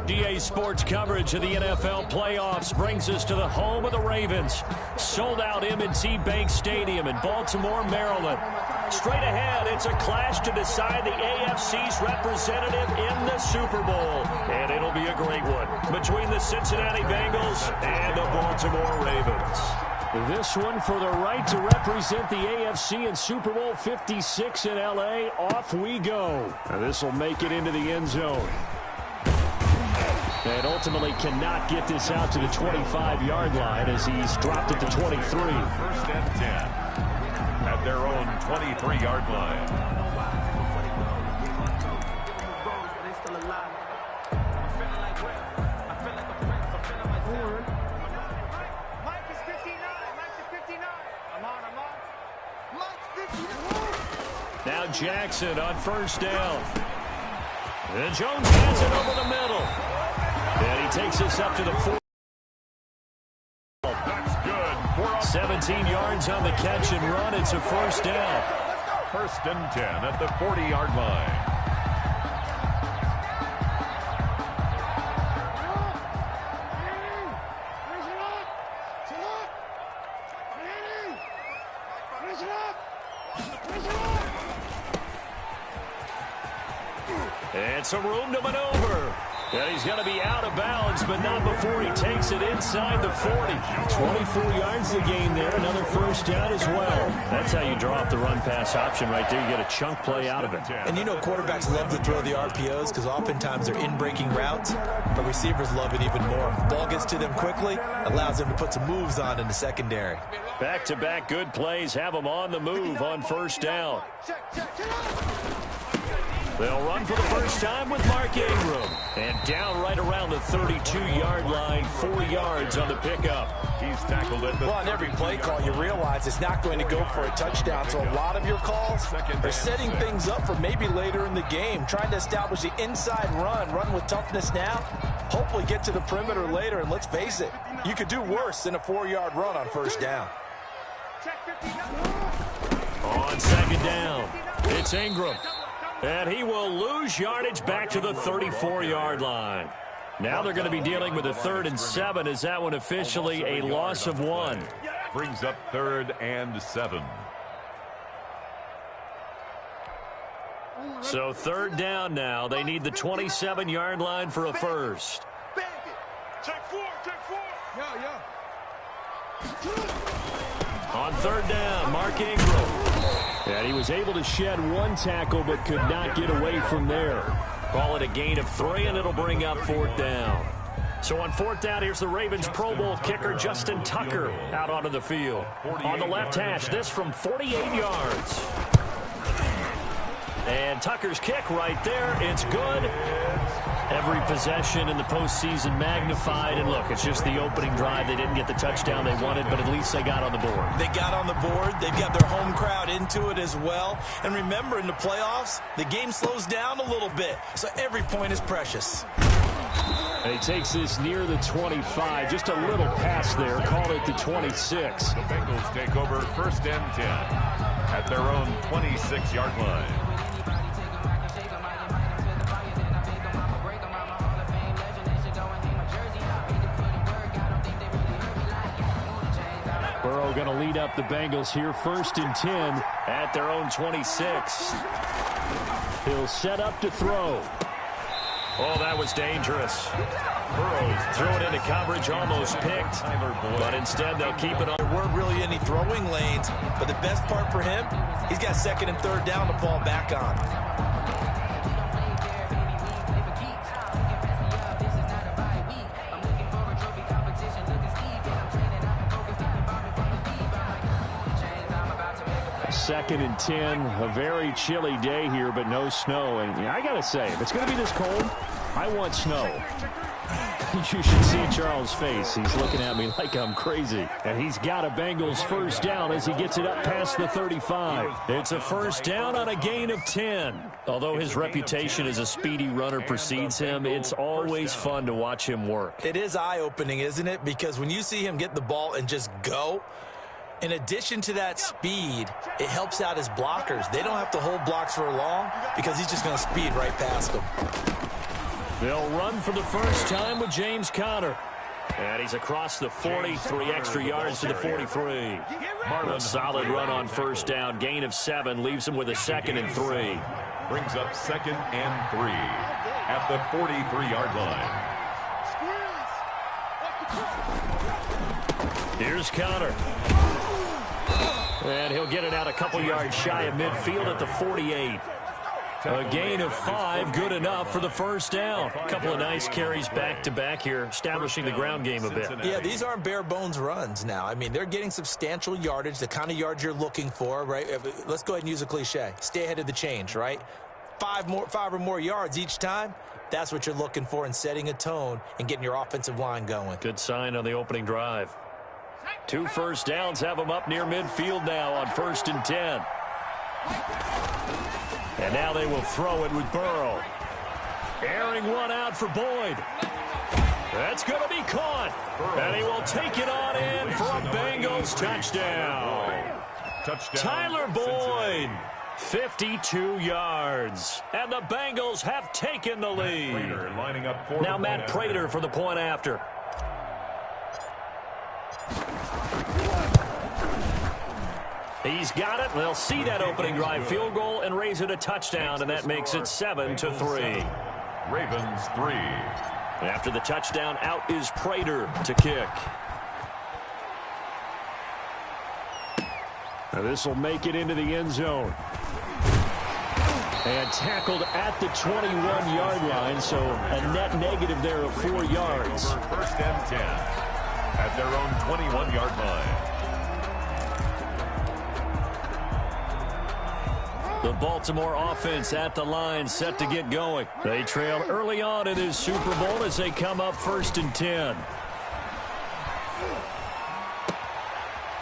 DA Sports coverage of the NFL playoffs brings us to the home of the Ravens. Sold out M&T Bank Stadium in Baltimore, Maryland. Straight ahead, it's a clash to decide the AFC's representative in the Super Bowl. And it'll be a great one between the Cincinnati Bengals and the Baltimore Ravens. This one for the right to represent the AFC in Super Bowl 56 in L.A. Off we go. Now this will make it into the end zone. And ultimately cannot get this out to the 25-yard line as he's dropped at the 23. First and 10 at their own 23-yard line. Now Jackson on first down. And Jones has it over the middle. And he takes us up to the 4. That's good. 17 yards on the catch and run. It's a first down. First and 10 at the 40-yard line. And some room to maneuver. And he's going to be out of bounds, but not before he takes it inside the 40. 24 yards the game there. Another first down as well. That's how you draw up the run-pass option right there. You get a chunk play out of it. And you know quarterbacks love to throw the RPOs because oftentimes they're in-breaking routes. But receivers love it even more. Ball gets to them quickly, allows them to put some moves on in the secondary. Back-to-back good plays have them on the move on first down. They'll run for the first time with Mark Ingram. And down right around the 32-yard line, 4 yards on the pickup. He's tackled at the... Well, on every play call, you realize it's not going to go for a touchdown. So a lot of your calls are setting things up for maybe later in the game, trying to establish the inside run with toughness now, hopefully get to the perimeter later. And let's face it, you could do worse than a 4-yard run on first down. On second down, it's Ingram. And he will lose yardage back to the 34-yard line. Now they're going to be dealing with a 3rd and 7. Is that one officially a loss of 1? Brings up 3rd and 7. So 3rd down now. They need the 27-yard line for a first. On 3rd down, Mark Ingram. And he was able to shed 1 tackle but could not get away from there. Call it a gain of 3, and it'll bring up 4th down. So on 4th down, here's the Ravens Pro Bowl kicker Justin Tucker out onto the field. On the left hash, this from 48 yards. And Tucker's kick right there. It's good. Every possession in the postseason magnified. And look, it's just the opening drive. They didn't get the touchdown they wanted, but at least they got on the board. They got on the board. They've got their home crowd into it as well. And remember, in the playoffs, the game slows down a little bit. So every point is precious. And he takes this near the 25. Just a little pass there. Call it the 26. The Bengals take over 1st and 10 at their own 26-yard line. Burrow going to lead up the Bengals here 1st and 10 at their own 26. He'll set up to throw. Oh, that was dangerous. Burrow threw it into coverage, almost picked, but instead they'll keep it on. There weren't really any throwing lanes, but the best part for him, he's got 2nd and 3rd down to fall back on. Second and 10, a very chilly day here, but no snow. And I got to say, if it's going to be this cold, I want snow. You should see Charles' face. He's looking at me like I'm crazy. And he's got a Bengals first down as he gets it up past the 35. It's a first down on a gain of 10. Although his reputation as a speedy runner precedes him, it's always fun to watch him work. It is eye-opening, isn't it? Because when you see him get the ball and just go, in addition to that speed, it helps out his blockers. They don't have to hold blocks for long because he's just going to speed right past them. They'll run for the first time with James Conner. And he's across the 40, 3 extra yards to the 43. A solid run on first down. Gain of 7 leaves him with a 2nd and 3. Brings up 2nd and 3 at the 43-yard line. Here's Conner. And he'll get it out a couple yards shy of midfield at the 48. A gain of 5, good enough for the first down. A couple of nice carries back-to-back here, establishing the ground game a bit. Yeah, these aren't bare-bones runs now. I mean, they're getting substantial yardage, the kind of yards you're looking for, right? Let's go ahead and use a cliche. Stay ahead of the change, right? 5 or more yards each time. That's what you're looking for in setting a tone and getting your offensive line going. Good sign on the opening drive. 2 first downs have them up near midfield now on 1st and 10. And now they will throw it with Burrow. Airing one out for Boyd. That's going to be caught. And he will take it on in for a Bengals touchdown. Tyler Boyd, 52 yards. And the Bengals have taken the lead. Now Matt Prater for the point after. He's got it. They'll see that opening drive field goal and raise it a touchdown, and that makes it 7-3. Ravens 3. After the touchdown, out is Prater to kick. Now this will make it into the end zone. And tackled at the 21-yard line, so a net negative there of 4 yards. 1st and 10 at their own 21-yard line. The Baltimore offense at the line, set to get going. They trail early on in this Super Bowl as they come up 1st and 10.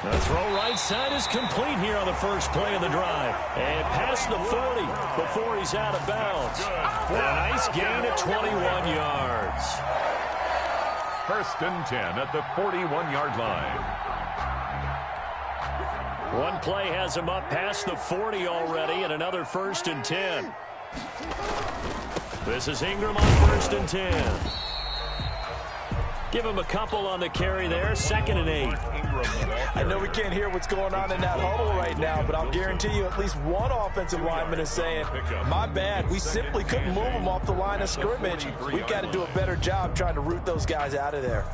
The throw right side is complete here on the first play of the drive. And past the 40 before he's out of bounds. A nice gain at 21 yards. 1st and 10 at the 41-yard line. One play has him up past the 40 already, and another 1st and 10. This is Ingram on 1st and 10. Give him a couple on the carry there, 2nd and 8. I know we can't hear what's going on in that huddle right now, but I'll guarantee you at least one offensive lineman is saying, my bad, we simply couldn't move them off the line of scrimmage. We've got to do a better job trying to root those guys out of there.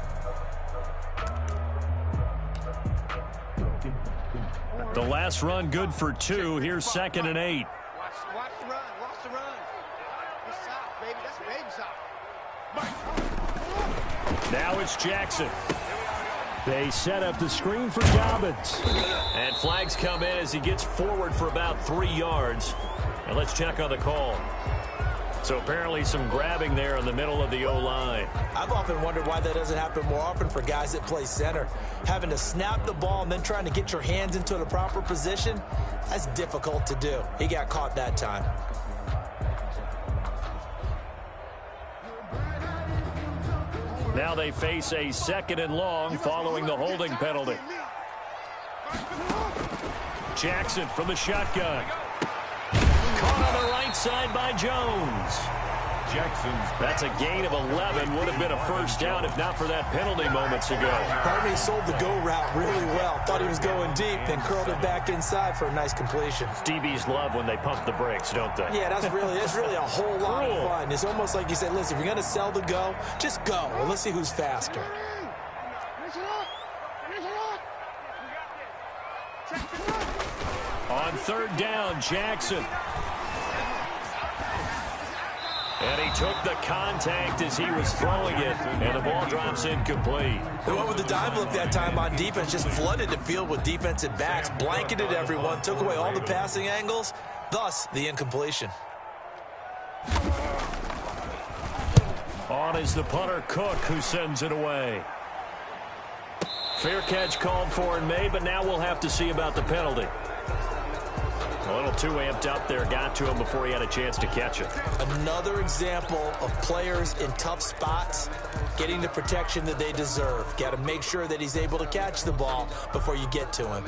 The last run good for 2. Here's 2nd and 8. Watch the run. Watch the run. That's soft, baby. That's baby soft. Now it's Jackson. They set up the screen for Dobbins. And flags come in as he gets forward for about 3 yards. And let's check on the call. So apparently some grabbing there in the middle of the O-line. I've often wondered why that doesn't happen more often for guys that play center. Having to snap the ball and then trying to get your hands into the proper position, that's difficult to do. He got caught that time. Now they face a 2nd and long following the holding penalty. Jackson from the shotgun. Caught on the right side by Jones. That's a gain of 11. Would have been a first down if not for that penalty moments ago. Harvey sold the go route really well. Thought he was going deep, then curled it back inside for a nice completion. DBs love when they pump the brakes, don't they? Yeah, that's really a whole lot of fun. It's almost like you said, listen, if you're going to sell the go, just go. And let's see who's faster. On 3rd down, Jackson. And he took the contact as he was throwing it, and the ball drops incomplete. They went with the dive look that time on defense, just flooded the field with defensive backs, blanketed everyone, took away all the passing angles, thus the incompletion. On is the punter, Cook, who sends it away. Fair catch called for and made, but now we'll have to see about the penalty. A little too amped up there, got to him before he had a chance to catch it. Another example of players in tough spots getting the protection that they deserve. Got to make sure that he's able to catch the ball before you get to him.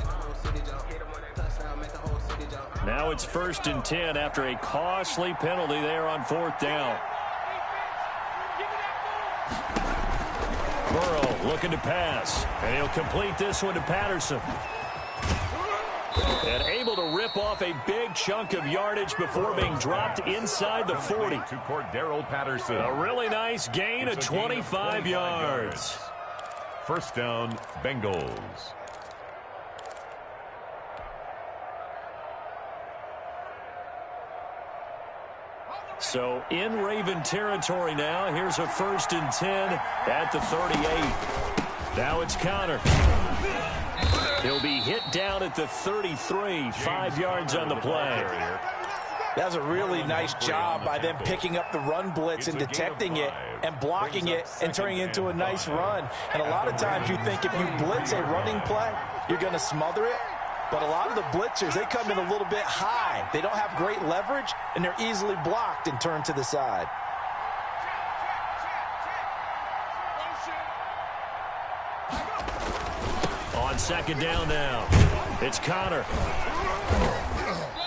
Now it's 1st and 10 after a costly penalty there on 4th down. Burrow looking to pass. And he'll complete this one to Patterson. And able to rip off a big chunk of yardage before being dropped inside the 40. To Cordero Patterson. A really nice gain of 25 yards. First down, Bengals. So in Raven territory now. Here's a 1st and 10 at the 38. Now it's Connor. He'll be hit down at the 33, 5 yards on the play. That was a really nice job by them picking up the run blitz and detecting it and blocking it and turning it into a nice run. And a lot of times you think if you blitz a running play, you're going to smother it. But a lot of the blitzers, they come in a little bit high. They don't have great leverage, and they're easily blocked and turned to the side. On 2nd down now, it's Connor.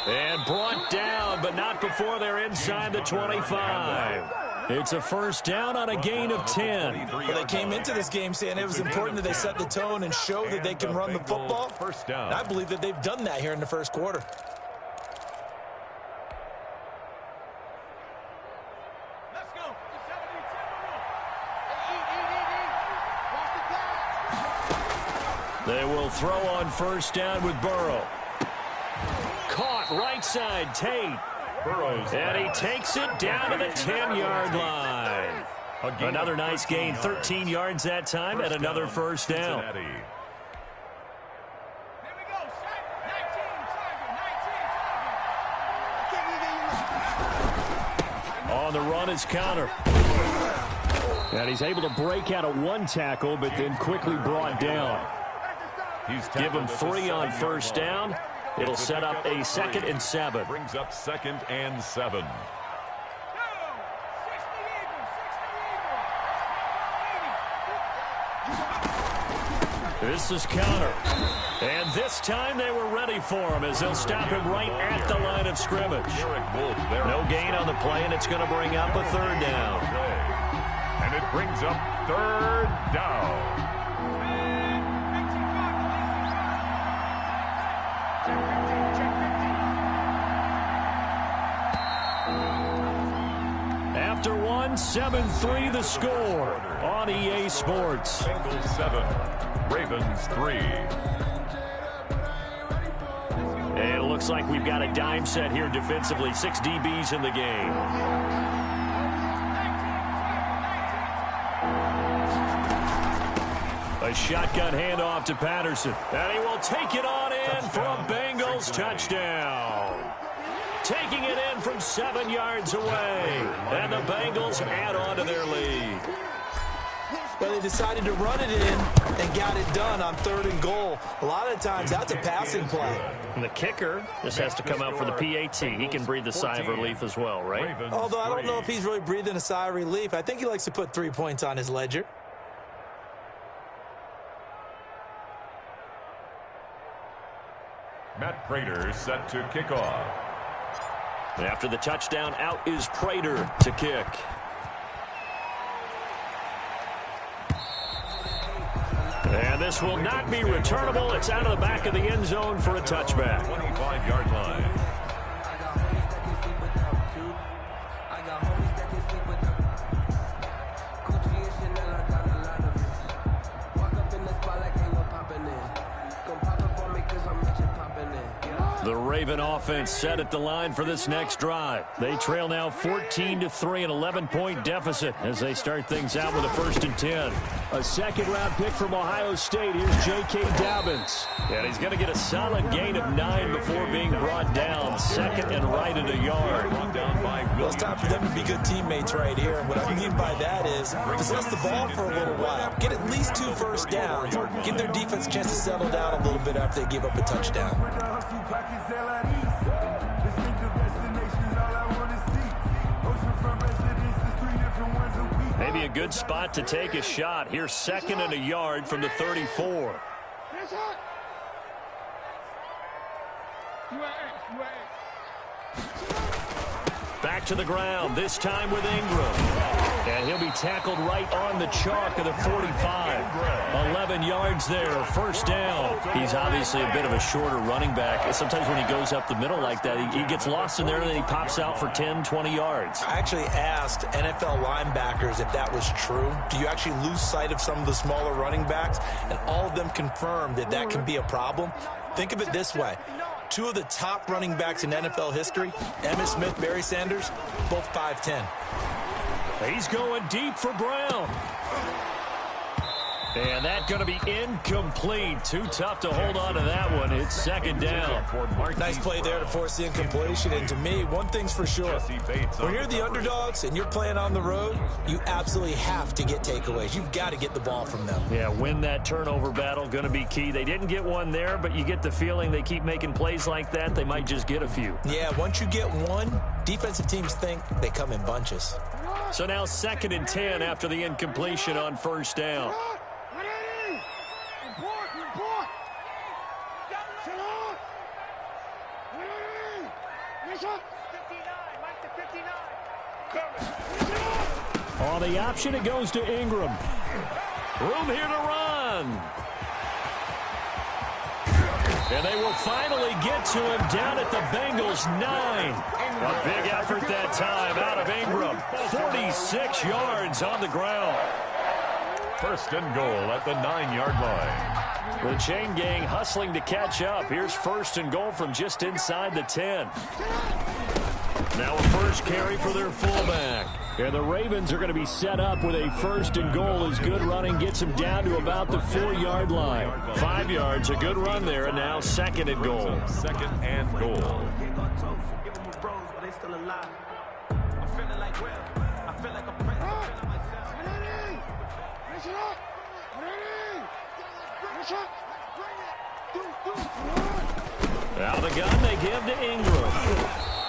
And brought down, but not before they're inside the 25. It's a 1st down on a gain of 10. Well, they came into this game saying it was important that they set the tone and show that they can run the football. First down. And I believe that they've done that here in the first quarter. Let's go. They will throw on 1st down with Burrow. Caught right side, Tate. And he takes it down to the 10-yard line. Another nice gain, 13 yards that time, and another 1st down. On the run is Connor. And he's able to break out of one tackle, but then quickly brought down. Give him 3 on 1st down. It'll set up a 2nd and 7. Brings up 2nd and 7. This is Connor. And this time they were ready for him as they'll stop him right at the line of scrimmage. No gain on the play, and it's going to bring up a 3rd down. And it brings up 3rd down. After 7-3 the score on EA Sports. Bengals 7, Ravens 3. And it looks like we've got a dime set here defensively. 6 DBs in the game. A shotgun handoff to Patterson. And he will take it on in for a Bengals touchdown. Taking it in from 7 yards away. And the Bengals add on to their lead. Well, they decided to run it in and got it done on 3rd and goal. A lot of times, that's a passing play. And the kicker just has to come out for the PAT. He can breathe a sigh of relief as well, right? Although I don't know if he's really breathing a sigh of relief. I think he likes to put 3 points on his ledger. Matt Prater set to kick off. After the touchdown, out is Prater to kick. And this will not be returnable. It's out of the back of the end zone for a touchback. 25-yard line. The Raven offense set at the line for this next drive. They trail now 14-3, an 11-point deficit as they start things out with a 1st and 10. A second-round pick from Ohio State. Here's J.K. Dobbins. And he's going to get a solid gain of 9 before being brought down. 2nd and right at a yard. Well, it's time for them to be good teammates right here. And what I mean by that is possess the ball for a little while. Get at least 2 first downs. Give their defense a chance to settle down a little bit after they give up a touchdown. Maybe a good spot to take a shot. Here's 2nd and a yard from the 34. Back to the ground, this time with Ingram. And he'll be tackled right on the chalk of the 45. 11 yards there, first down. He's obviously a bit of a shorter running back. Sometimes when he goes up the middle like that, he gets lost in there and then he pops out for 10, 20 yards. I actually asked NFL linebackers if that was true. Do you actually lose sight of some of the smaller running backs? And all of them confirmed that that can be a problem. Think of it this way. Two of the top running backs in NFL history, Emmitt Smith, Barry Sanders, both 5'10". He's going deep for Brown. And that's going to be incomplete. Too tough to hold on to that one. It's second down. Nice play there to force the incompletion. And to me, one thing's for sure. When you're the underdogs and you're playing on the road, you absolutely have to get takeaways. You've got to get the ball from them. Yeah, win that turnover battle, going to be key. They didn't get one there, but you get the feeling they keep making plays like that, they might just get a few. Yeah, once you get one, defensive teams think they come in bunches. So now 2nd and 10 after the incompletion on first down. On the option, it goes to Ingram. Room here to run. And they will finally get to him down at the Bengals 9. A big effort that time out of Ingram. 46 yards on the ground. First and goal at the 9-yard line. The chain gang hustling to catch up. Here's first and goal from just inside the 10. Now a first carry for their fullback. And the Ravens are going to be set up with a first and goal as good running gets them down to about the 4-yard line. 5 yards, a good run there, and now 2nd and goal. 2nd and goal. Out of the gun, they give to Ingram.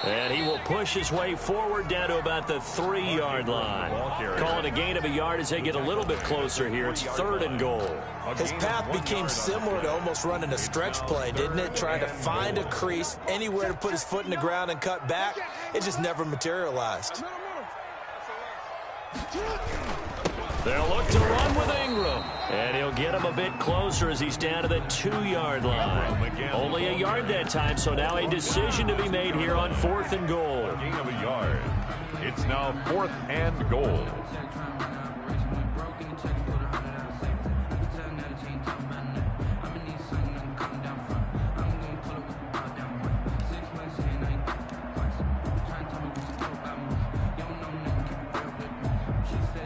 And he will push his way forward down to about the 3-yard line. Call it a gain of a yard as they get a little bit closer here. It's 3rd and goal. His path became similar to almost running a stretch play, didn't it? Trying to find a crease, anywhere to put his foot in the ground and cut back. It just never materialized. They'll look to run with Ingram. And he'll get him a bit closer as he's down to the 2-yard line. Only a yard that time, so now a decision to be made here on 4th and goal. Gain of a yard. It's now 4th and goal.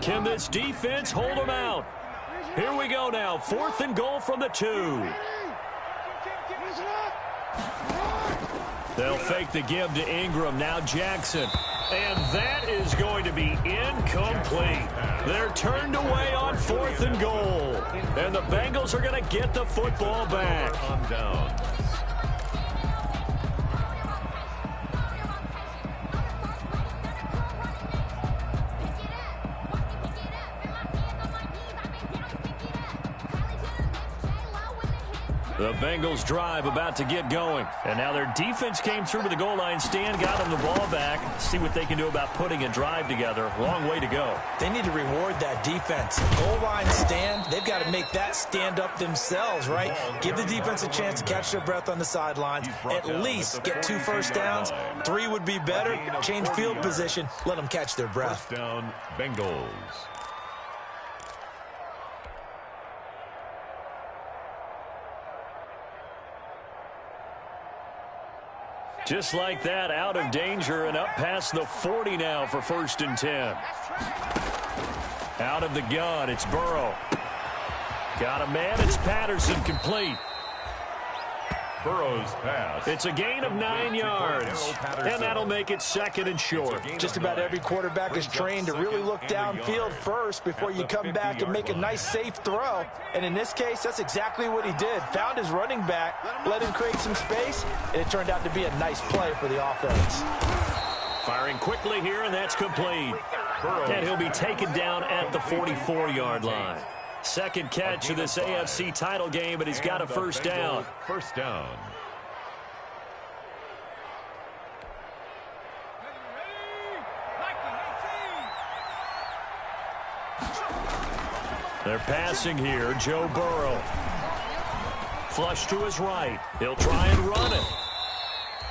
Can this defense hold him out? Here we go now. 4th and goal from the 2. They'll fake the give to Ingram. Now Jackson. And that is going to be incomplete. They're turned away on 4th and goal. And the Bengals are going to get the football back. On down. The Bengals drive about to get going. And now their defense came through to the goal line stand, got them the ball back. See what they can do about putting a drive together. Long way to go. They need to reward that defense. Goal line stand, they've got to make that stand up themselves, right? Give the defense a chance to catch their breath on the sidelines. At least get 2 first downs. 3 would be better. Change field position. Let them catch their breath. First down, Bengals. Just like that, out of danger and up past the 40 now for 1st and 10. Out of the gun, it's Burrow. Got a man, it's Patterson, complete. Burrow's pass. It's a gain of 9 yards, and that'll make it 2nd and short. Just about every quarterback is trained to really look downfield first before you come back and make a nice, safe throw. And in this case, that's exactly what he did. Found his running back, let him create some space, and it turned out to be a nice play for the offense. Firing quickly here, and that's complete. And he'll be taken down at the 44-yard line. Second catch of this AFC title game, but he's got a first down. First down. They're passing here. Joe Burrow. Flush to his right. He'll try and run it.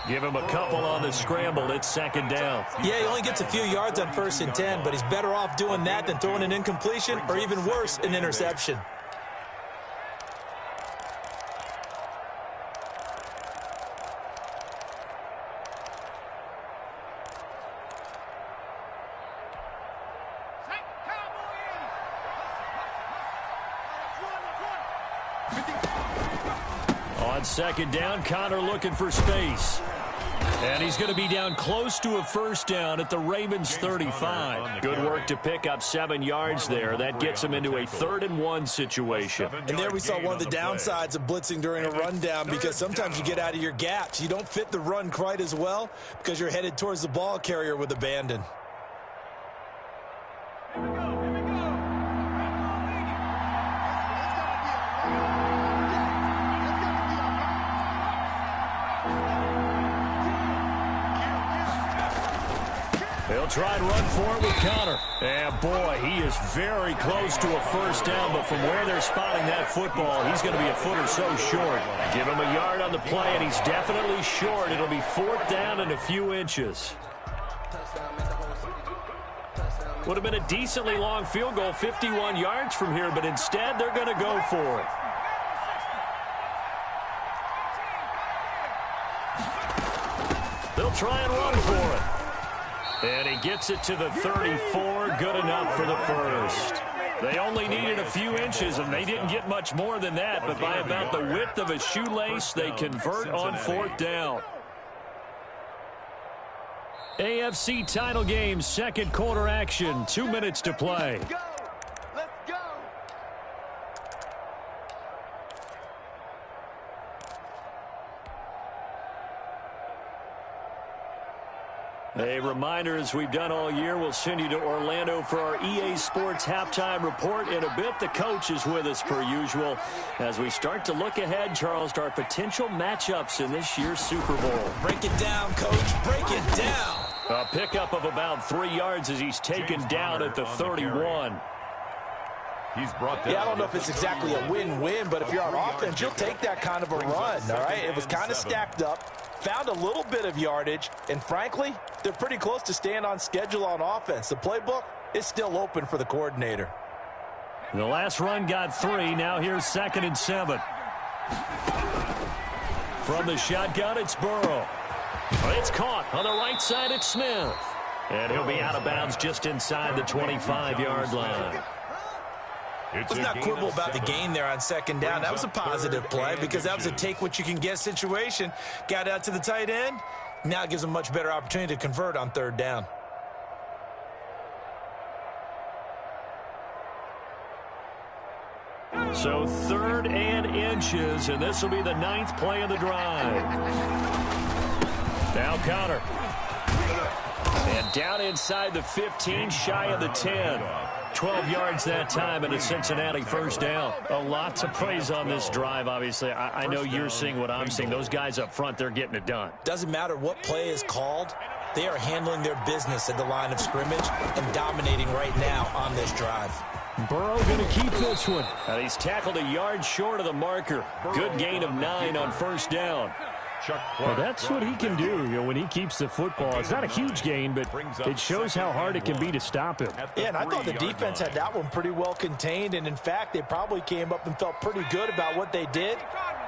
Give him a couple on the scramble. It's second down. Yeah, he only gets a few yards on 1st and 10, but he's better off doing that than throwing an incompletion or even worse, an interception. On second down, Connor looking for space. And he's going to be down close to a first down at the Ravens 35. Good work to pick up 7 yards there. That gets him into a 3rd and 1 situation. And there we saw one of the downsides of blitzing during a rundown, because sometimes you get out of your gaps. You don't fit the run quite as well because you're headed towards the ball carrier with abandon. They'll try and run for it with Connor. And boy, he is very close to a first down, but from where they're spotting that football, he's going to be a foot or so short. Give him a yard on the play, and he's definitely short. It'll be 4th down and a few inches. Would have been a decently long field goal, 51 yards from here, but instead they're going to go for it. They'll try and run for it. And he gets it to the 34, good enough for the first. They only needed a few inches, and they didn't get much more than that, but by about the width of a shoelace, they convert on 4th down. AFC title game, 2nd quarter action, 2 minutes to play. Let's go. A reminder, as we've done all year, we'll send you to Orlando for our EA Sports halftime report in a bit. The coach is with us per usual as we start to look ahead, Charles, to our potential matchups in this year's Super Bowl. Break it down, Coach. Break it down. A pickup of about 3 yards as he's taken down at the 31. He's brought down. Yeah, I don't know if it's exactly a win-win, but if you're on offense, you'll take that kind of a run, all right? It was kind of stacked up, found a little bit of yardage, and frankly, they're pretty close to staying on schedule on offense. The playbook is still open for the coordinator. The last run got 3. Now here's 2nd and 7. From the shotgun, it's Burrow. It's caught on the right side. It's Smith. And he'll be out of bounds just inside the 25-yard line. Let's not quibble about the gain there on 2nd down. That was a positive play because that was a take-what-you-can-get situation. Got out to the tight end. Now it gives them a much better opportunity to convert on 3rd down. So 3rd and inches, and this will be the 9th play of the drive. Now Connor. And down inside the 15, shy of the 10. 12 yards that time and a Cincinnati first down. A lot to praise on this drive, obviously. I know you're seeing what I'm seeing. Those guys up front, they're getting it done. Doesn't matter what play is called. They are handling their business at the line of scrimmage and dominating right now on this drive. Burrow going to keep this one. And he's tackled a yard short of the marker. Good gain of 9 on first down. Well, that's what he can do, you know, when he keeps the football. It's not a huge gain, but it shows how hard it can be to stop him. Yeah, and I thought the defense had that one pretty well contained, and in fact, they probably came up and felt pretty good about what they did.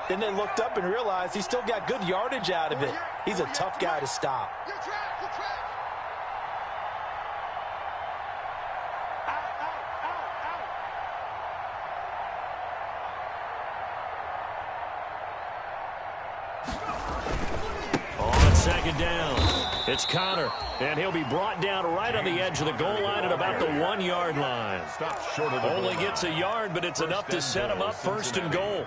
Then they looked up and realized he still got good yardage out of it. He's a tough guy to stop. Second down. It's Connor, and he'll be brought down right on the edge of the goal line at about the 1-yard line. Only gets a yard, but it's enough to set him up 1st and goal.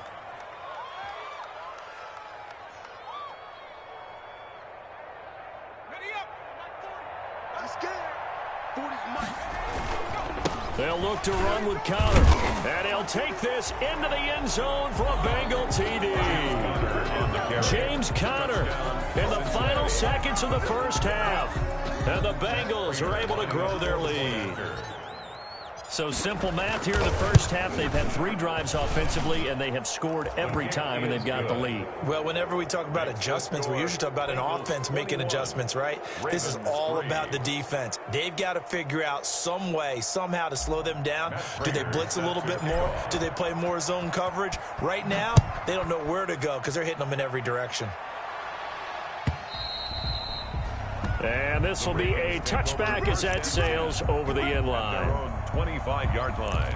They'll look to run with Connor, and he'll take this into the end zone for a Bengal TD. James Conner in the final seconds of the first half, and the Bengals are able to grow their lead. So simple math here in the first half. They've had 3 drives offensively, and they have scored every time, and they've got the lead. Well, whenever we talk about adjustments, we usually talk about an offense making adjustments, right? This is all about the defense. They've got to figure out some way, somehow to slow them down. Do they blitz a little bit more? Do they play more zone coverage? Right now, they don't know where to go because they're hitting them in every direction. And this will be a touchback as that sails over the end line. 25-yard line.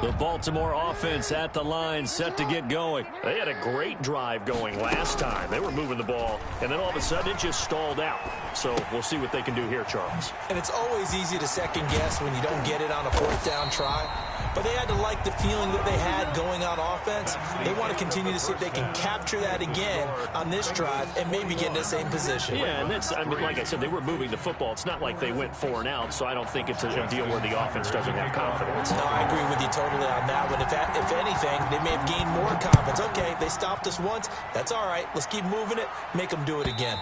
The Baltimore offense at the line, set to get going. They had a great drive going last time. They were moving the ball, and then all of a sudden it just stalled out. So we'll see what they can do here, Charles. And it's always easy to second guess when you don't get it on a 4th down try. But they had to like the feeling that they had going on offense. They want to continue to see if they can capture that again on this drive and maybe get in the same position. Yeah, and that's, I mean, like I said, they were moving the football. It's not like they went 4 and out, so I don't think it's a deal where the offense doesn't have confidence. No, I agree with you totally on that one. If anything, they may have gained more confidence. Okay, they stopped us once. That's all right. Let's keep moving it. Make them do it again.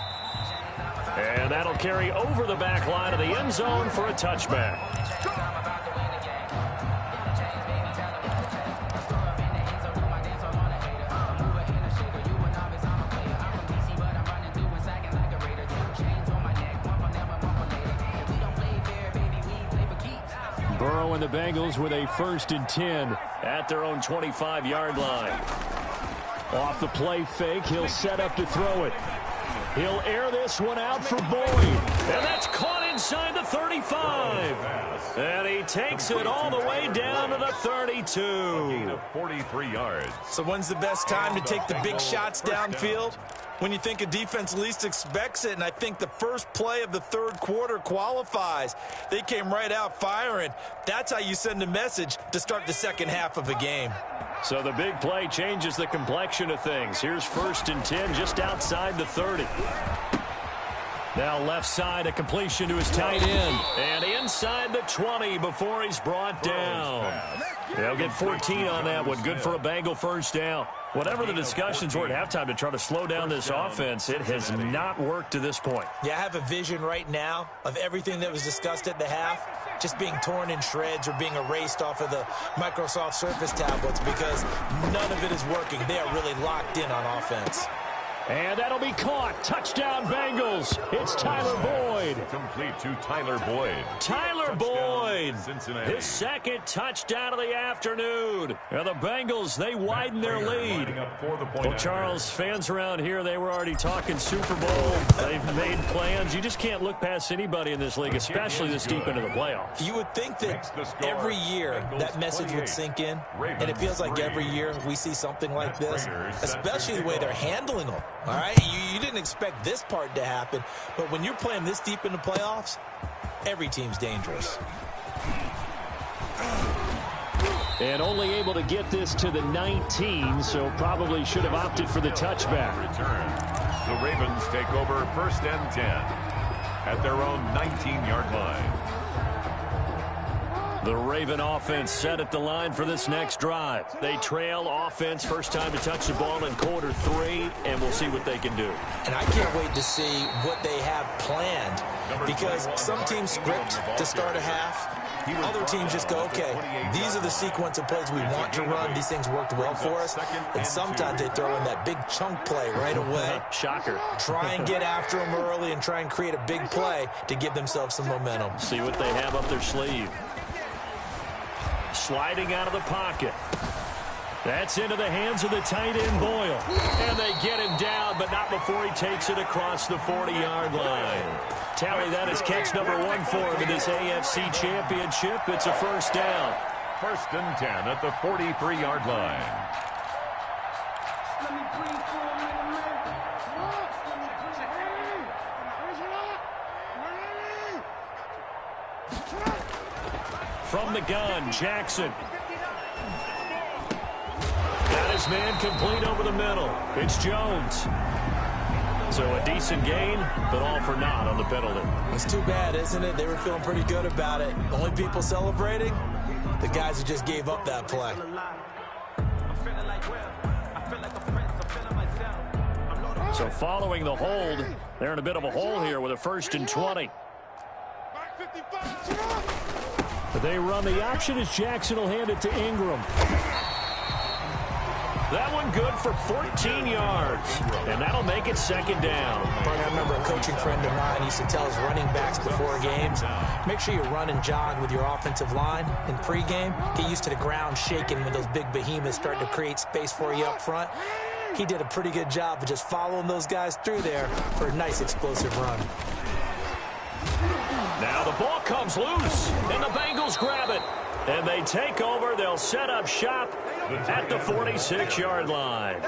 And that'll carry over the back line of the end zone for a touchback. Burrow and the Bengals with a 1st and 10 at their own 25-yard line. Off the play fake, he'll set up to throw it. He'll air this one out for Boyd. And that's caught inside the 35. And he takes it all the way down to the 32. 43 yards. So when's the best time to take the big shots downfield? When you think a defense least expects it, and I think the first play of the 3rd quarter qualifies. They came right out firing. That's how you send a message to start the second half of a game. So the big play changes the complexion of things. Here's 1st and 10 just outside the 30. Now left side, a completion to his tight end. And inside the 20 before he's brought down. They'll get 14 on that one. Good for a Bengal 1st down. Whatever the discussions were at halftime to try to slow down this offense, it has not worked to this point. Yeah, I have a vision right now of everything that was discussed at the half just being torn in shreds or being erased off of the Microsoft Surface tablets because none of it is working. They are really locked in on offense. And that'll be caught. Touchdown, Bengals. It's Tyler Boyd. Complete to Tyler Boyd. Tyler Boyd. Cincinnati. His 2nd touchdown of the afternoon. And the Bengals, they widen their lead. Well, Charles, fans around here, they were already talking Super Bowl. They've made plans. You just can't look past anybody in this league, especially this deep into the playoffs. You would think that every year that message would sink in, and it feels like every year we see something like this, especially the way they're handling them. All right, you didn't expect this part to happen, but when you're playing this deep in the playoffs, every team's dangerous. And only able to get this to the 19, so probably should have opted for the touchback. Return. The Ravens take over 1st and 10 at their own 19-yard line. The Raven offense set at the line for this next drive. They trail offense, first time to touch the ball in quarter 3, and we'll see what they can do. And I can't wait to see what they have planned because some teams script to start a half. Other teams just go, okay, these are the sequence of plays we want to run. These things worked well for us. And sometimes they throw in that big chunk play right away. Shocker. Try and get after them early and try and create a big play to give themselves some momentum. See what they have up their sleeve. Sliding out of the pocket. That's into the hands of the tight end, Boyle. And they get him down, but not before he takes it across the 40-yard line. Tally, that is catch number 1 for him in this AFC Championship. It's a 1st down. 1st and 10 at the 43-yard line. From the gun, Jackson. Got his man complete over the middle. It's Jones. So a decent gain, but all for naught on the penalty. It's too bad, isn't it? They were feeling pretty good about it. Only people celebrating, the guys who just gave up that play. So following the hold, they're in a bit of a hole here with a 1st and 20. They run the option as Jackson will hand it to Ingram. That one good for 14 yards, and that'll make it 2nd down. I remember a coaching friend of mine used to tell his running backs before games, make sure you run and jog with your offensive line in pregame. Get used to the ground shaking when those big behemoths start to create space for you up front. He did a pretty good job of just following those guys through there for a nice explosive run. Now the ball comes loose, and the Bengals grab it. And they take over. They'll set up shop at the 46-yard line.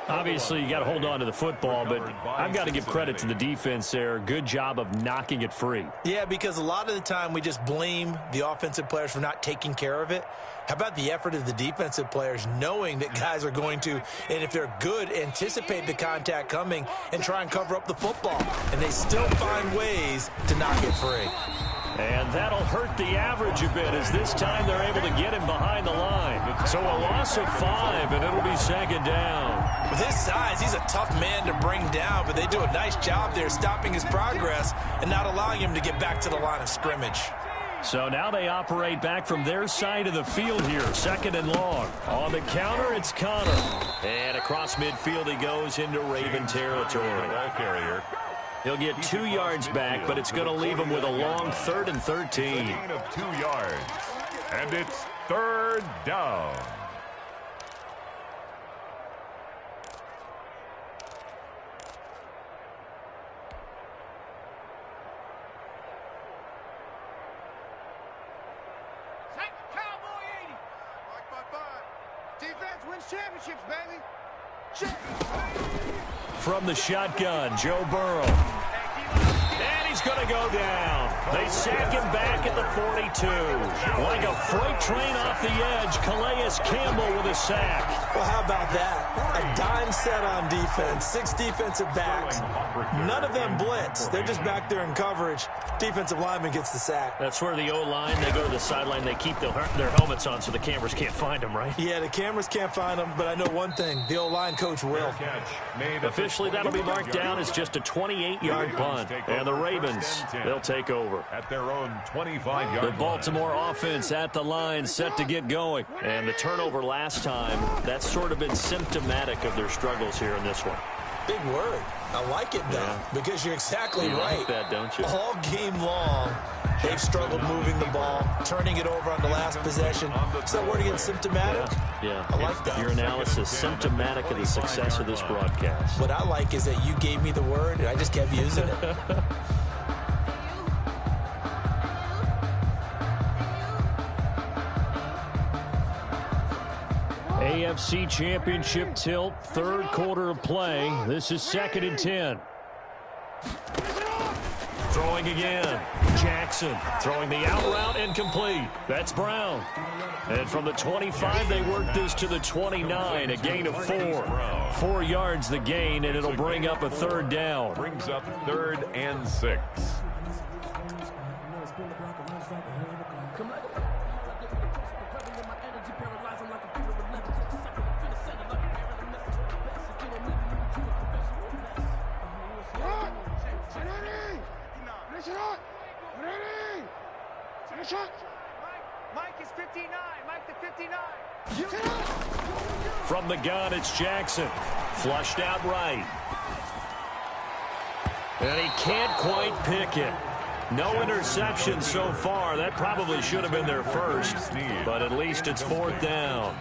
Obviously, you got to hold on to the football, but I've got to give credit to the defense there. Good job of knocking it free. Yeah, because a lot of the time we just blame the offensive players for not taking care of it. How about the effort of the defensive players knowing that guys are going to, and if they're good, anticipate the contact coming and try and cover up the football. And they still find ways to knock it free. And that'll hurt the average a bit as this time they're able to get him behind the line. So a loss of 5, and it'll be 2nd down. With his size, he's a tough man to bring down, but they do a nice job there stopping his progress and not allowing him to get back to the line of scrimmage. So now they operate back from their side of the field here, 2nd and long. On the counter, it's Connor. And across midfield he goes into Raven territory. He'll get 2 yards back, but it's going to leave him with a long 3rd and 13. A gain of 2 yards. And it's 3rd down. Defense wins championships, baby. From the shotgun, Joe Burrow. And he's going to go down. They sack him back at the 42. Like a freight train off the edge, Calais Campbell with a sack. Well, how about that? A dime set on defense, 6 defensive backs. None of them blitz. They're just back there in coverage. Defensive lineman gets the sack. That's where the O-line, they go to the sideline, they keep their helmets on so the cameras can't find them, right? Yeah, the cameras can't find them, but I know one thing. The O-line coach will. Officially, that'll be marked down as just a 28-yard punt. And the Ravens, they'll take over. At their own 25-yard line. The Baltimore offense at the line set to get going. And the turnover last time, that's sort of been symptomatic of their struggles here in this one. Big word. I like it, though, because you're exactly right. Like that, don't you? All game long, they've struggled moving the ball, turning it over on the last possession. Is that word again, symptomatic? Yeah. I like that. Your analysis, symptomatic of the success of this broadcast. What I like is that you gave me the word, and I just kept using it. AFC Championship tilt, 3rd quarter of play. This is 2nd and 10. Throwing again. Jackson throwing the out route incomplete. That's Brown. And from the 25, they work this to the 29, a gain of 4. 4 yards the gain, and it'll bring up a 3rd down. Brings up 3rd and 6. Mike is 59. Mike the 59. From the gun, it's Jackson. Flushed out right. And he can't quite pick it. No interception so far. That probably should have been their first. But at least it's 4th down.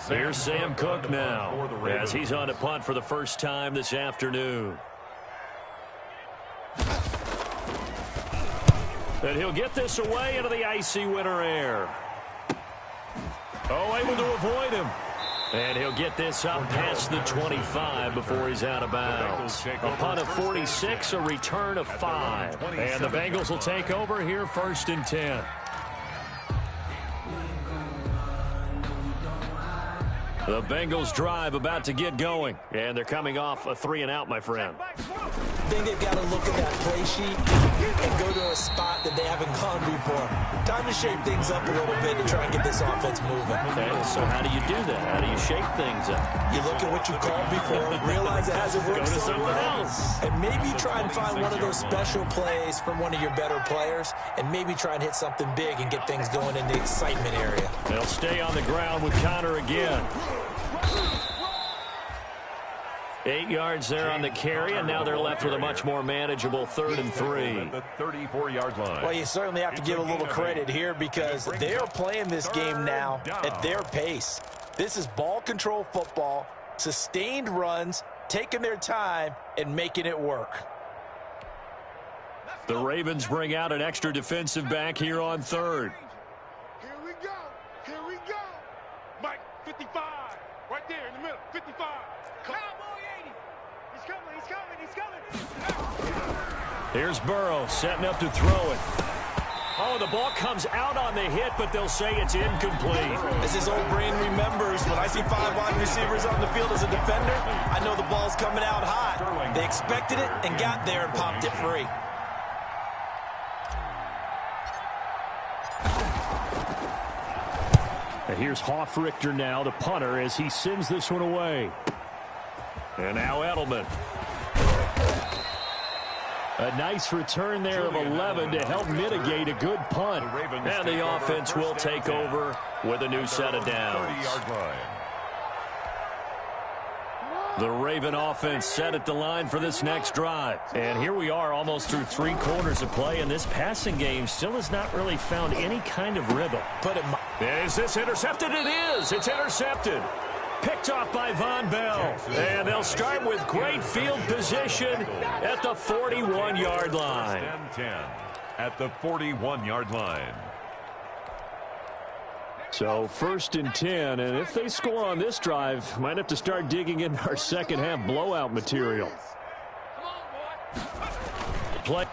Here's Sam Cook now as he's on to punt for the first time this afternoon. And he'll get this away into the icy winter air. Oh, able to avoid him. And he'll get this up past the 25 before he's out of bounds. A punt of 46, a return of 5. And the Bengals will take over here 1st and 10. The Bengals drive about to get going. And they're coming off a 3-and-out, my friend. I think they've got to look at that play sheet and go to a spot that they haven't gone before. Time to shake things up a little bit to try and get this offense moving. Okay, so how do you do that? How do you shake things up? You look at what you called before, realize it hasn't worked Go to so something well, else. and maybe try and find one of those special plays from one of your better players, and maybe try and hit something big and get things going in the excitement area. They'll stay on the ground with Connor again. 8 yards there on the carry, and now they're left with a much more manageable 3rd and 3. At the 34-yard line. Well, you certainly have to give a little credit here because they're playing this game now at their pace. This is ball control football, sustained runs, taking their time, and making it work. The Ravens bring out an extra defensive back here on 3rd. Here we go. Here we go. Mike, 55. Right there in the middle. 55. Cowboy 80. He's coming. He's coming. He's coming. Here's Burrow setting up to throw it. Oh, the ball comes out on the hit, but they'll say it's incomplete. As his old brain remembers, when I see 5 wide receivers on the field as a defender, I know the ball's coming out hot. They expected it and got there and popped it free. And here's Hoffrichter now, the punter, as he sends this one away. And now Edelman. A nice return there of 11 to help mitigate a good punt. And the offense will take over with a new set of downs. 30-yard line. The Raven offense set at the line for this next drive. And here we are almost through 3 quarters of play, and this passing game still has not really found any kind of rhythm. Is this intercepted? It is. It's intercepted. Picked off by Von Bell. And they'll start with great field position at the 41-yard line. 10 at the 41-yard line. So 1st and 10, and if they score on this drive, might have to start digging in our second half blowout material. Play.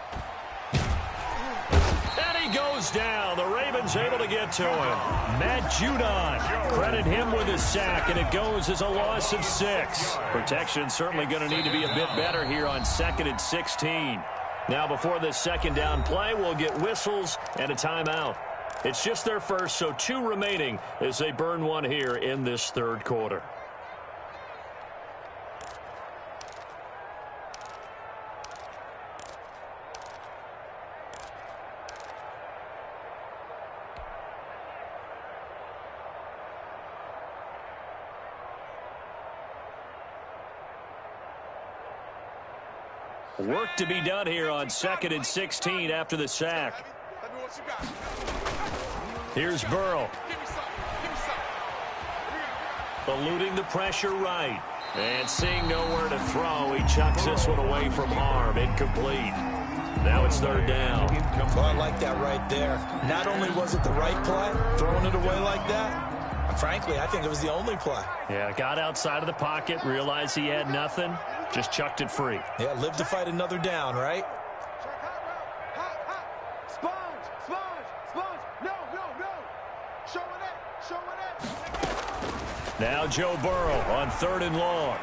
And he goes down. The Ravens able to get to him. Matt Judon, credit him with his sack, and it goes as a loss of 6. Protection certainly going to need to be a bit better here on 2nd and 16. Now before this second down play, we'll get whistles and a timeout. It's just their first, so 2 remaining as they burn one here in this 3rd quarter. Work to be done here on 2nd and 16 after the sack. Let me what you got. Here's Burrow. Give me some. Give me some. Eluding the pressure right. And seeing nowhere to throw, he chucks this one away from harm. Incomplete. Now it's 3rd down. Well, I like that right there. Not only was it the right play, throwing it away like that, and frankly, I think it was the only play. Yeah, got outside of the pocket, realized he had nothing, just chucked it free. Yeah, live to fight another down, right? Now Joe Burrow on 3rd and long.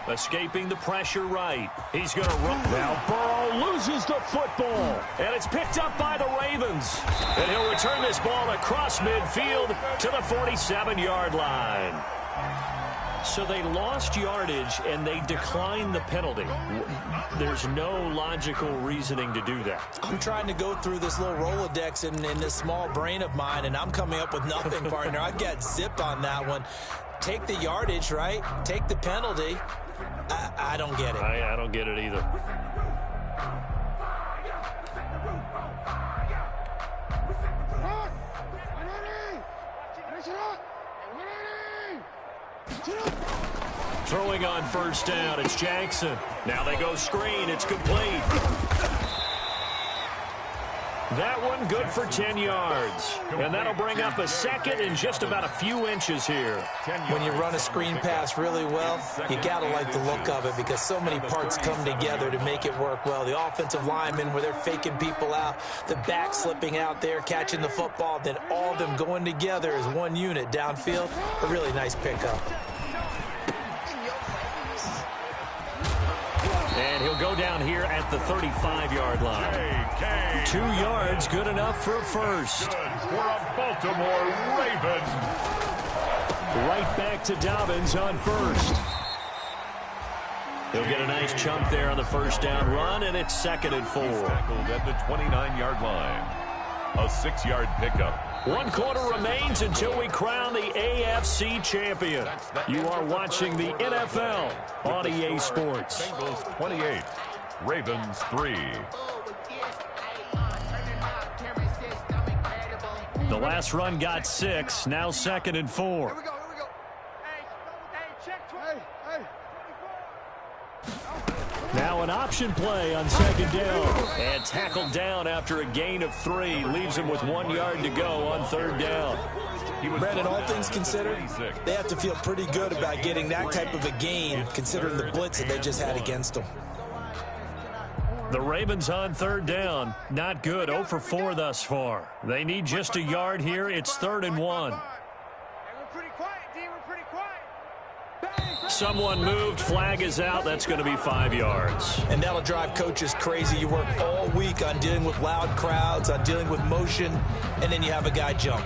Escaping the pressure right. He's going to run. Now Burrow loses the football. And it's picked up by the Ravens. And he'll return this ball across midfield to the 47-yard line. So they lost yardage and they declined the penalty. There's no logical reasoning to do that. I'm trying to go through this little Rolodex in this small brain of mine, and I'm coming up with nothing, partner. I got zipped on that one. Take the yardage, right? Take the penalty. I don't get it. I don't get it either. Throwing on 1st down, it's Jackson. Now they go screen, it's complete. That one good for 10 yards. And that'll bring up a 2nd and just about a few inches here. When you run a screen pass really well, you got to like the look of it because so many parts come together to make it work well. The offensive linemen where they're faking people out, the back slipping out there, catching the football, then all of them going together as one unit downfield. A really nice pickup. He'll go down here at the 35-yard line. 2 yards, good enough for a first. Good for a Baltimore Raven. Right back to Dobbins on first. He'll get a nice chunk there on the first down run, and it's 2nd and 4. He's tackled at the 29-yard line. A 6-yard pickup. 1 quarter remains until we crown the AFC champion. You are watching the NFL on EA Sports. Bengals 28, Ravens 3. The last run got 6, now 2nd and 4. Here we go. Hey, check 20. Now an option play on 2nd down. And tackled down after a gain of 3. Leaves him with 1 yard to go on 3rd down. Brandon, all things considered, they have to feel pretty good about getting that type of a gain, considering the blitz that they just had against them. The Ravens on 3rd down. Not good. 0 for 4 thus far. They need just a yard here. It's 3rd and 1. Hey, we're pretty quiet, D. We're pretty quiet. Someone moved. Flag is out. That's going to be 5 yards. And that'll drive coaches crazy. You work all week on dealing with loud crowds, on dealing with motion, and then you have a guy jump.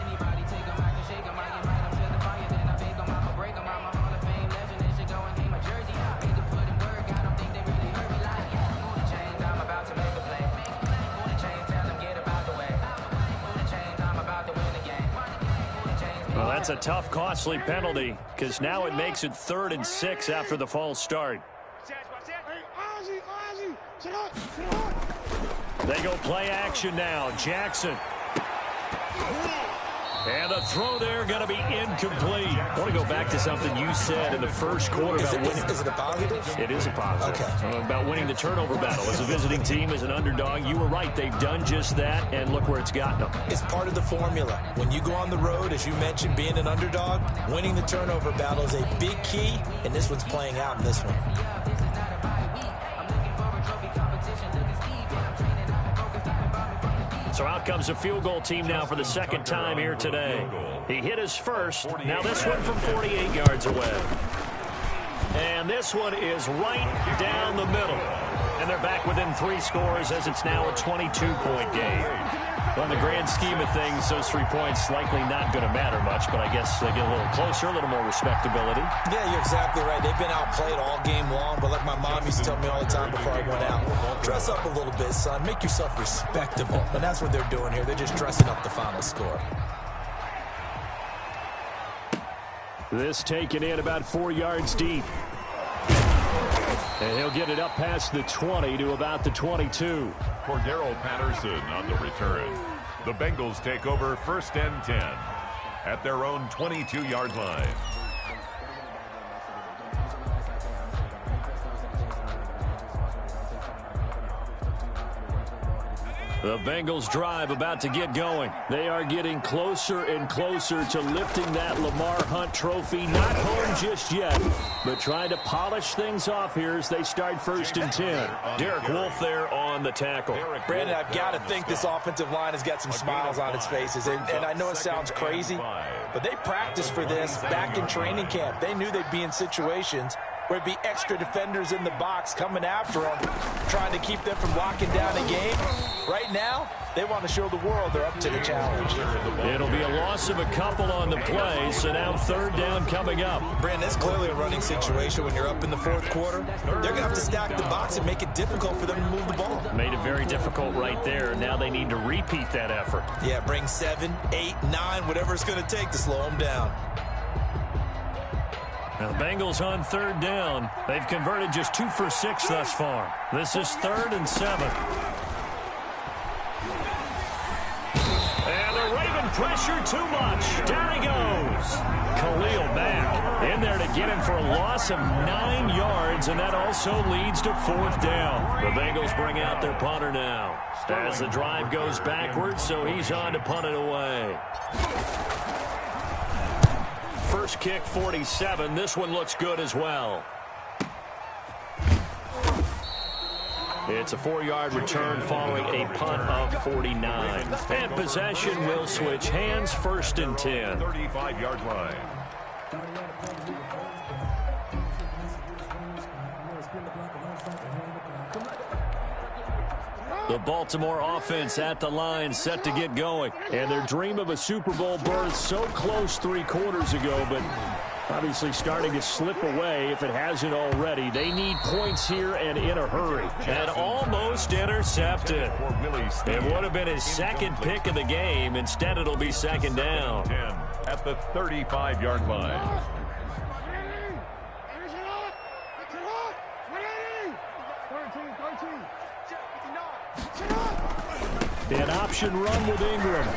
Well, that's a tough, costly penalty because now it makes it 3rd and 6 after the false start. They go play action now. Jackson. And the throw there going to be incomplete. I want to go back to something you said in the first quarter. Is it a positive? It is a positive. Okay. About winning the turnover battle. As a visiting team, as an underdog, you were right. They've done just that, and look where it's gotten them. It's part of the formula. When you go on the road, as you mentioned, being an underdog, winning the turnover battle is a big key, and this one's playing out in this one. So out comes a field goal team now for the 2nd time here today. He hit his first. Now this one from 48 yards away. And this one is right down the middle. And they're back within 3 scores as it's now a 22-point game. Well, in the grand scheme of things, those 3 points likely not going to matter much, but I guess they get a little closer, a little more respectability. Yeah, you're exactly right. They've been outplayed all game long, but like my mom used to tell me all the time before I went out, dress up a little bit, son. Make yourself respectable. And that's what they're doing here. They're just dressing up the final score. This taken in about 4 yards deep. And he'll get it up past the 20 to about the 22. Cordero Patterson on the return. The Bengals take over 1st and 10 at their own 22-yard line. The Bengals drive about to get going. They are getting closer and closer to lifting that Lamar Hunt trophy. Not home just yet, but trying to polish things off here as they start 1st and 10. Derek Wolfe there on the tackle. Brandon, I've got to think this offensive line has got some smiles on its faces. And I know it sounds crazy, but they practiced for this back in training camp. They knew they'd be in situations where it'd be extra defenders in the box coming after them, trying to keep them from locking down a game. Right now, they want to show the world they're up to the challenge. It'll be a loss of a couple on the play, so now 3rd down coming up. Brandon, it's clearly a running situation when you're up in the 4th quarter. They're going to have to stack the box and make it difficult for them to move the ball. Made it very difficult right there. Now they need to repeat that effort. Yeah, bring 7, 8, 9, whatever it's going to take to slow them down. Now the Bengals on 3rd down. They've converted just 2 for 6 thus far. This is 3rd and 7. And the Raven pressure too much. Down he goes. Khalil back in there to get him for a loss of 9 yards, and that also leads to 4th down. The Bengals bring out their punter now as the drive goes backwards, so he's on to punt it away. First kick, 47. This one looks good as well. It's a 4-yard return following a punt of 49. And possession will switch hands, 1st and 10. 35-yard line. The Baltimore offense at the line, set to get going. And their dream of a Super Bowl berth so close 3 quarters ago, but obviously starting to slip away if it hasn't already. They need points here and in a hurry. And almost intercepted. It would have been his second pick of the game. Instead, it'll be second down. At the 35-yard line. An option run with Ingram.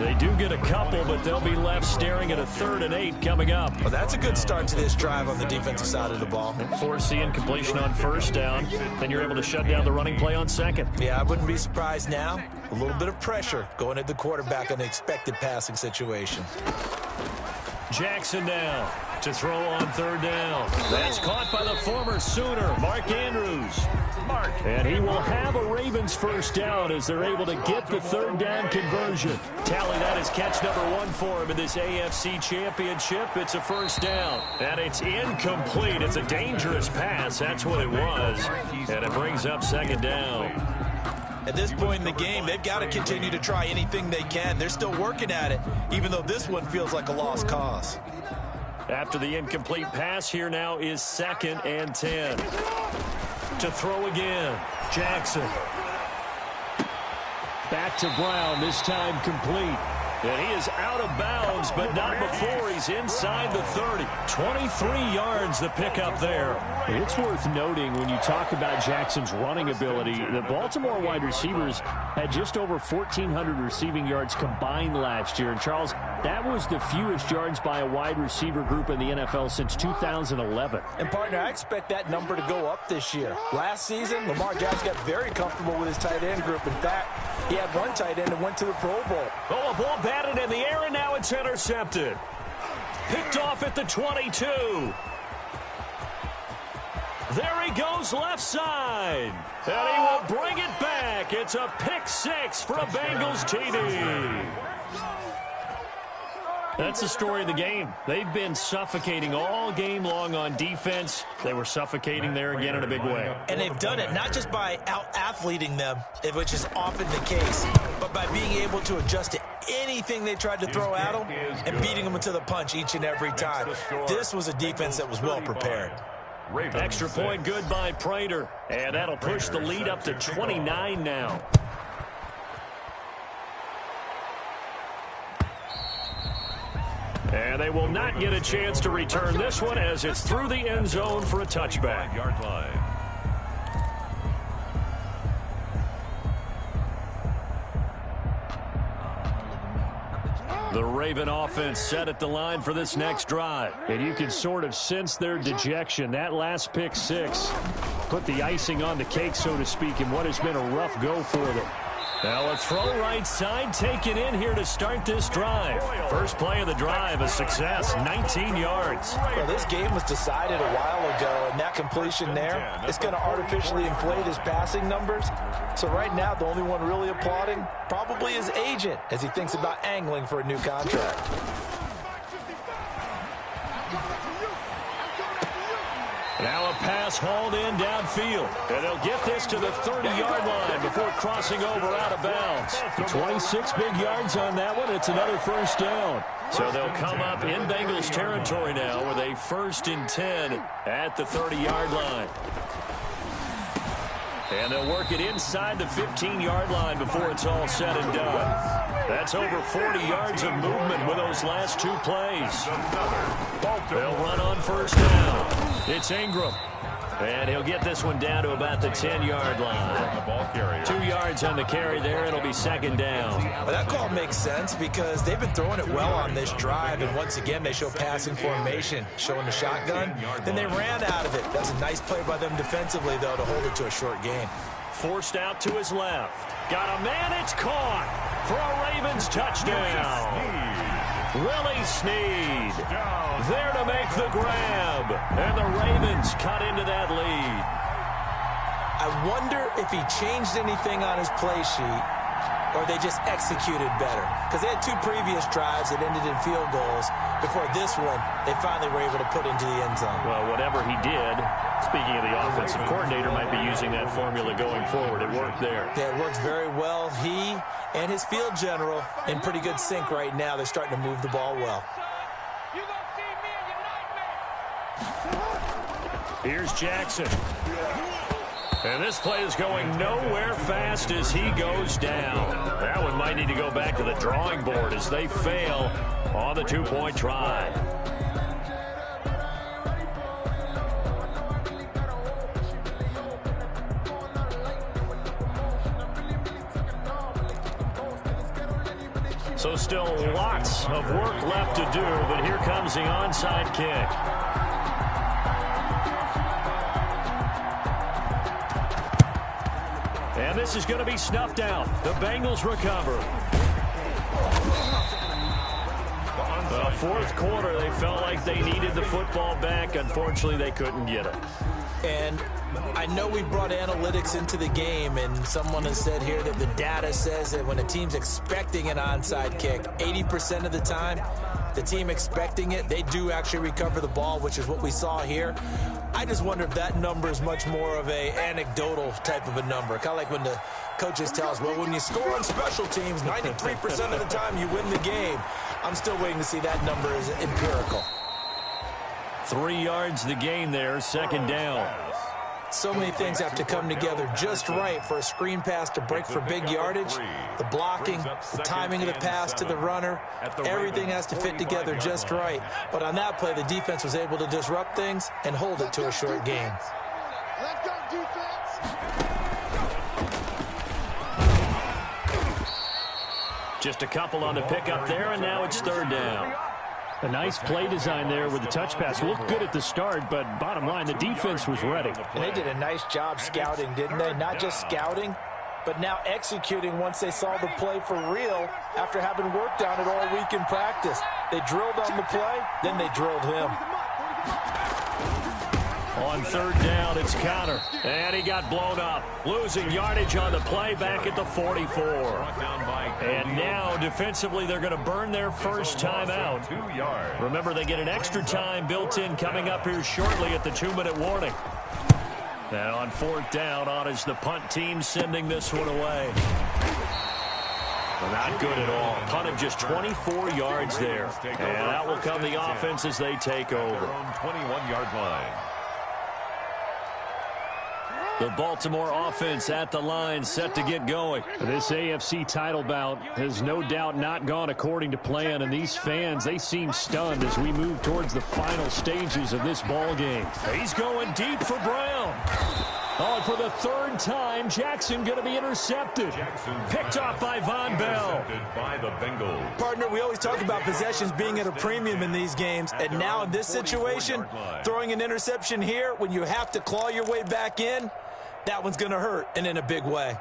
They do get a couple, but they'll be left staring at a 3rd and 8 coming up. Well, that's a good start to this drive on the defensive side of the ball. Force the incompletion on 1st down. Then you're able to shut down the running play on 2nd. Yeah, I wouldn't be surprised now. A little bit of pressure going at the quarterback in the expected passing situation. Jackson now to throw on 3rd down. That's caught by the former Sooner, Mark Andrews. And he will have a Ravens 1st down as they're able to get the 3rd down conversion. Tally that is catch number 1 for him in this AFC Championship. It's a 1st down. And it's incomplete. It's a dangerous pass. That's what it was. And it brings up 2nd down. At this point in the game, they've got to continue to try anything they can. They're still working at it, even though this one feels like a lost cause. After the incomplete pass, here now is 2nd and 10. To throw again, Jackson. Back to Brown, this time complete. And he is out of bounds, but not before he's inside the 30. 23 yards the pickup there. It's worth noting when you talk about Jackson's running ability, the Baltimore wide receivers had just over 1,400 receiving yards combined last year. And Charles, that was the fewest yards by a wide receiver group in the NFL since 2011. And partner, I expect that number to go up this year. Last season, Lamar Jackson got very comfortable with his tight end group. In fact, he had one tight end that went to the Pro Bowl. Oh, a ball batted in the air, and now it's intercepted. Picked off at the 22. There he goes left side. And he will bring it back. It's a pick 6 for a Bengals TD. That's the story of the game. They've been suffocating all game long on defense. They were suffocating there again in a big way. And they've done it not just by out-athleting them, which is often the case, but by being able to adjust to anything they tried to throw at them and beating them to the punch each and every time. This was a defense that was well prepared. Extra point good by Prater. And that'll push the lead up to 29 now. And they will not get a chance to return this one as it's through the end zone for a touchback. Yard line. The Raven offense set at the line for this next drive. And you can sort of sense their dejection. That last pick 6 put the icing on the cake, so to speak, in what has been a rough go for them. Now a throw right side taken in here to start this drive. First play of the drive, a success, 19 yards. Well, this game was decided a while ago, and that completion there, it's going to artificially inflate his passing numbers. So right now, the only one really applauding probably his agent as he thinks about angling for a new contract. Now a pass hauled in downfield. And they'll get this to the 30-yard line before crossing over out of bounds. 26 big yards on that one. It's another 1st down. So they'll come up in Bengals territory now with a 1st and 10 at the 30-yard line. And they'll work it inside the 15-yard line before it's all said and done. That's over 40 yards of movement with those last 2 plays. They'll run on 1st down. It's Ingram. And he'll get this one down to about the 10-yard line. 2 yards on the carry there. It'll be 2nd down. Well, that call makes sense because they've been throwing it well on this drive. And once again, they show passing formation, showing the shotgun. Then they ran out of it. That's a nice play by them defensively, though, to hold it to a short gain. Forced out to his left. Got a man. It's caught for a Ravens touchdown. Willie Snead there to make the grab. And the Ravens cut into that lead. I wonder if he changed anything on his play sheet or they just executed better? Because they had 2 previous drives that ended in field goals. Before this one, they finally were able to put into the end zone. Well, whatever he did, speaking of the offensive coordinator, might be using that formula going forward. It worked there. Yeah, it worked very well. He and his field general in pretty good sync right now. They're starting to move the ball well. Here's Jackson. And this play is going nowhere fast as he goes down. That one might need to go back to the drawing board as they fail on the 2-point try. So still lots of work left to do, but here comes the onside kick. And this is going to be snuffed out. The Bengals recover. The fourth quarter, they felt like they needed the football back. Unfortunately, they couldn't get it. And I know we brought analytics into the game, and someone has said here that the data says that when a team's expecting an onside kick, 80% of the time, the team expecting it, they do actually recover the ball, which is what we saw here. I just wonder if that number is much more of a anecdotal type of a number. Kind of like when the coaches tell us, well, when you score on special teams, 93% of the time you win the game. I'm still waiting to see that number is empirical. 3 yards the gain there, 2nd down. So many things have to come together just right for a screen pass to break for big yardage. The blocking, the timing of the pass to the runner, everything has to fit together just right. But on that play, the defense was able to disrupt things and hold it to a short gain. Let's go, defense. Just a couple on the pickup there, and now it's 3rd down. A nice play design there with the touch pass. Looked good at the start, but bottom line, the defense was ready. And they did a nice job scouting, didn't they? Not just scouting, but now executing once they saw the play for real after having worked on it all week in practice. They drilled on the play, then they drilled him. On 3rd down, it's Connor. And he got blown up. Losing yardage on the play back at the 44. And now, defensively, they're going to burn their first time out. Remember, they get an extra time built in coming up here shortly at the 2-minute warning. And on 4th down, on is the punt team sending this one away. Well, not good at all. Punt of just 24 yards there. And out will come the offense as they take over. 21-yard line. The Baltimore offense at the line, set to get going. This AFC title bout has no doubt not gone according to plan, and these fans, they seem stunned as we move towards the final stages of this ball game. He's going deep for Brown. Oh, and for the 3rd time, Jackson going to be intercepted. Picked off by Von Bell. By the Bengals. Partner, we always talk about possessions being at a premium in these games, and now in this situation, throwing an interception here when you have to claw your way back in, that one's going to hurt, and in a big way.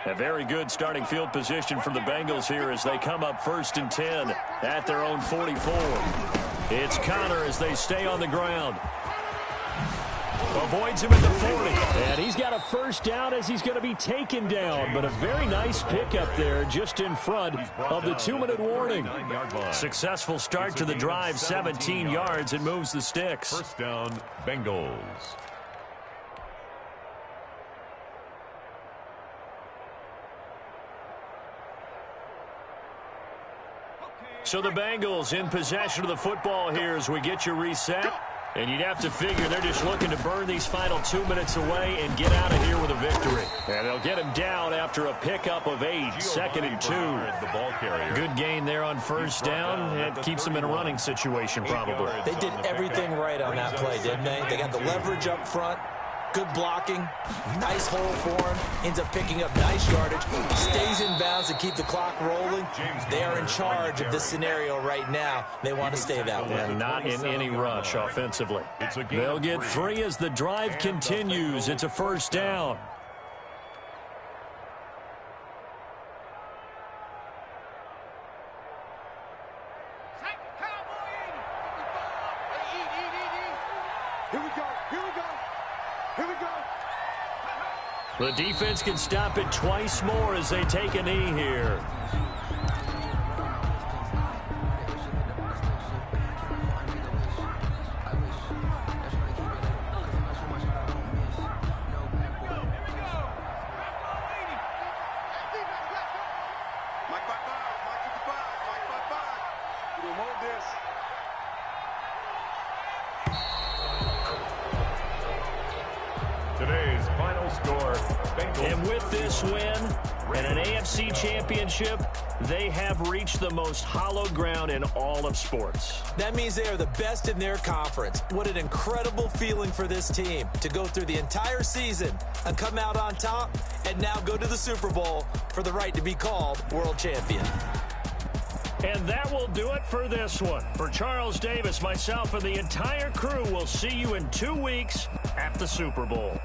A very good starting field position for the Bengals here as they come up 1st and 10 at their own 44. It's Connor as they stay on the ground. Avoids him at the 40. And he's got a 1st down as he's going to be taken down. But a very nice pickup there just in front of the 2-minute warning. Successful start to the drive, 17 yards. It moves the sticks. 1st down, Bengals. So the Bengals in possession of the football here as we get you reset. And you'd have to figure they're just looking to burn these final 2 minutes away and get out of here with a victory. And they'll get him down after a pickup of 8, 2nd and 2. Good gain there on 1st down. It keeps them in a running situation probably. They did everything right on that play, didn't they? They got the leverage up front. Good blocking, nice hole for him, ends up picking up nice yardage, stays in bounds to keep the clock rolling. They are in charge of this scenario right now. They want to stay that way. And not in any rush offensively. They'll get 3 as the drive continues. It's a 1st down. Here we go. Here we go. The defense can stop it twice more as they take a knee here. Today's final score, Bengals. And with this win and an AFC championship, they have reached the most hallowed ground in all of sports. That means they are the best in their conference. What an incredible feeling for this team to go through the entire season and come out on top and now go to the Super Bowl for the right to be called world champion. And that will do it for this one. For Charles Davis, myself, and the entire crew, we'll see you in 2 weeks at the Super Bowl.